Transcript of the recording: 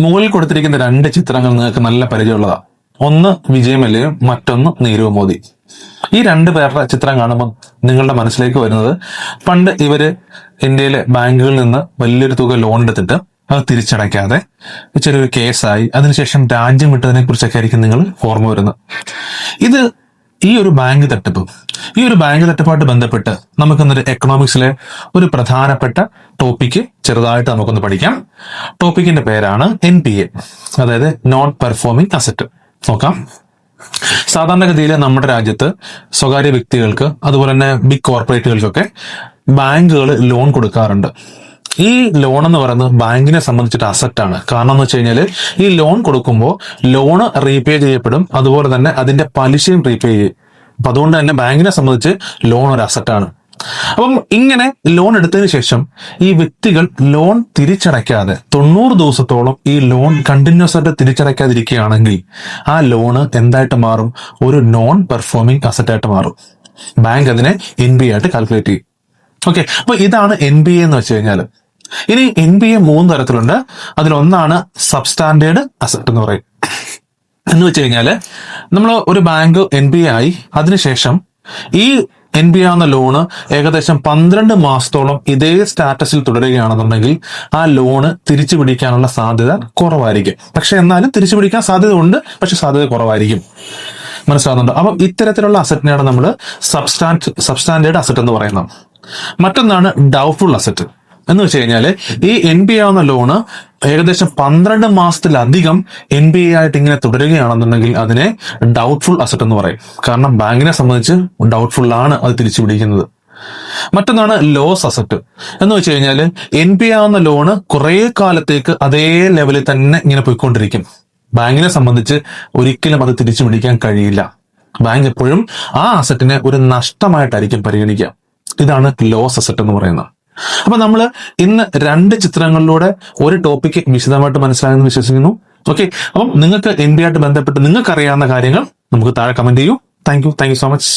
മുകളിൽ കൊടുത്തിരിക്കുന്ന രണ്ട് ചിത്രങ്ങൾ നിങ്ങൾക്ക് നല്ല പരിചയമുള്ളതാണ്. ഒന്ന് വിജയ് മല്യയും മറ്റൊന്ന് നീരവ് മോദി. ഈ രണ്ടു പേരുടെ ചിത്രം കാണുമ്പോൾ നിങ്ങളുടെ മനസ്സിലേക്ക് വരുന്നത് പണ്ട് ഇവര് ഇന്ത്യയിലെ ബാങ്കുകളിൽ നിന്ന് വലിയൊരു തുക ലോൺ എടുത്തിട്ട് അത് തിരിച്ചടയ്ക്കാതെ ചെറിയൊരു കേസായി അതിനുശേഷം രാജ്യം വിട്ടതിനെ കുറിച്ചൊക്കെ ആയിരിക്കും നിങ്ങൾ ഓർമ്മ വരുന്നത്. ഈ ഒരു ബാങ്ക് തട്ടിപ്പായിട്ട് ബന്ധപ്പെട്ട് നമുക്കിന്നൊരു എക്കണോമിക്സിലെ ഒരു പ്രധാനപ്പെട്ട ടോപ്പിക്ക് ചെറുതായിട്ട് നമുക്കൊന്ന് പഠിക്കാം. ടോപ്പിക്കിന്റെ പേരാണ് NPA, അതായത് നോൺ പെർഫോമിംഗ് അസറ്റ്. നോക്കാം. സാധാരണഗതിയിൽ നമ്മുടെ രാജ്യത്ത് സ്വകാര്യ വ്യക്തികൾക്ക് അതുപോലെ തന്നെ ബിഗ് കോർപ്പറേറ്റുകൾക്കൊക്കെ ബാങ്കുകൾ ലോൺ കൊടുക്കാറുണ്ട്. ഈ ലോൺ എന്ന് പറയുന്നത് ബാങ്കിനെ സംബന്ധിച്ചിട്ട് അസറ്റാണ്. കാരണം എന്ന് വെച്ച് കഴിഞ്ഞാൽ ഈ ലോൺ കൊടുക്കുമ്പോൾ ലോണ് റീപേ ചെയ്യപ്പെടും, അതുപോലെ തന്നെ അതിന്റെ പലിശയും റീപേ ചെയ്യും. അപ്പൊ അതുകൊണ്ട് തന്നെ ബാങ്കിനെ സംബന്ധിച്ച് ലോൺ ഒരു അസറ്റാണ്. അപ്പം ഇങ്ങനെ ലോൺ എടുത്തതിന് ശേഷം ഈ വ്യക്തികൾ ലോൺ തിരിച്ചടയ്ക്കാതെ 90 ദിവസത്തോളം ഈ ലോൺ കണ്ടിന്യൂസ് ആയിട്ട് തിരിച്ചടയ്ക്കാതിരിക്കുകയാണെങ്കിൽ ആ ലോണ് എന്തായിട്ട് മാറും? ഒരു നോൺ പെർഫോമിംഗ് അസറ്റായിട്ട് മാറും. ബാങ്ക് അതിനെ NPA ആയിട്ട് കാൽക്കുലേറ്റ് ചെയ്യും. ഓക്കെ, അപ്പൊ ഇതാണ് NPA എന്ന് വെച്ച് കഴിഞ്ഞാൽ. ഇനി NPA 3 തരത്തിലുണ്ട്. അതിലൊന്നാണ് സബ്സ്റ്റാൻഡേർഡ് അസറ്റ് എന്ന് പറയും. എന്ന് വെച്ച് കഴിഞ്ഞാല് നമ്മൾ ഒരു ബാങ്ക് NPA ആയി അതിനുശേഷം ഈ NPA ആവുന്ന ലോണ് ഏകദേശം 12 മാസത്തോളം ഇതേ സ്റ്റാറ്റസിൽ തുടരുകയാണെന്നുണ്ടെങ്കിൽ ആ ലോണ് തിരിച്ചു പിടിക്കാനുള്ള സാധ്യത കുറവായിരിക്കും. പക്ഷെ എന്നാലും തിരിച്ചു പിടിക്കാൻ സാധ്യത ഉണ്ട്, പക്ഷെ സാധ്യത കുറവായിരിക്കും. മനസ്സിലാവുന്നുണ്ടോ? അപ്പം ഇത്തരത്തിലുള്ള അസറ്റിനെയാണ് നമ്മൾ സബ്സ്റ്റാൻഡേർഡ് അസറ്റ് എന്ന് പറയുന്നത്. മറ്റൊന്നാണ് ഡൗട്ട്ഫുൾ അസറ്റ്. എന്ന് വെച്ച് കഴിഞ്ഞാല് ഈ NPA ആവുന്ന ലോണ് ഏകദേശം 12 മാസത്തിലധികം NPA ആയിട്ട് ഇങ്ങനെ തുടരുകയാണെന്നുണ്ടെങ്കിൽ അതിനെ ഡൗട്ട്ഫുൾ അസറ്റ് എന്ന് പറയും. കാരണം ബാങ്കിനെ സംബന്ധിച്ച് ഡൗട്ട്ഫുൾ ആണ് അത് തിരിച്ചു പിടിക്കുന്നത്. മറ്റൊന്നാണ് ലോസ് അസറ്റ്. എന്ന് വെച്ച് കഴിഞ്ഞാൽ NPA ആവുന്ന ലോണ് കുറെ കാലത്തേക്ക് അതേ ലെവലിൽ തന്നെ ഇങ്ങനെ പോയിക്കൊണ്ടിരിക്കും. ബാങ്കിനെ സംബന്ധിച്ച് ഒരിക്കലും അത് തിരിച്ചു പിടിക്കാൻ കഴിയില്ല. ബാങ്ക് എപ്പോഴും ആ അസറ്റിനെ ഒരു നഷ്ടമായിട്ടായിരിക്കും പരിഗണിക്കുക. ഇതാണ് ലോസ് അസറ്റ് എന്ന് പറയുന്നത്. അപ്പൊ നമ്മൾ ഇന്ന് 2 ചിത്രങ്ങളിലൂടെ ഒരു ടോപ്പിക്ക് വിശദമായിട്ട് മനസ്സിലായെന്ന് വിശ്വസിക്കുന്നു. ഓക്കെ, അപ്പം നിങ്ങൾക്ക് NPA ആയിട്ട് ബന്ധപ്പെട്ട് നിങ്ങൾക്ക് അറിയാവുന്ന കാര്യങ്ങൾ നമുക്ക് താഴെ കമന്റ് ചെയ്യൂ. Thank you so much.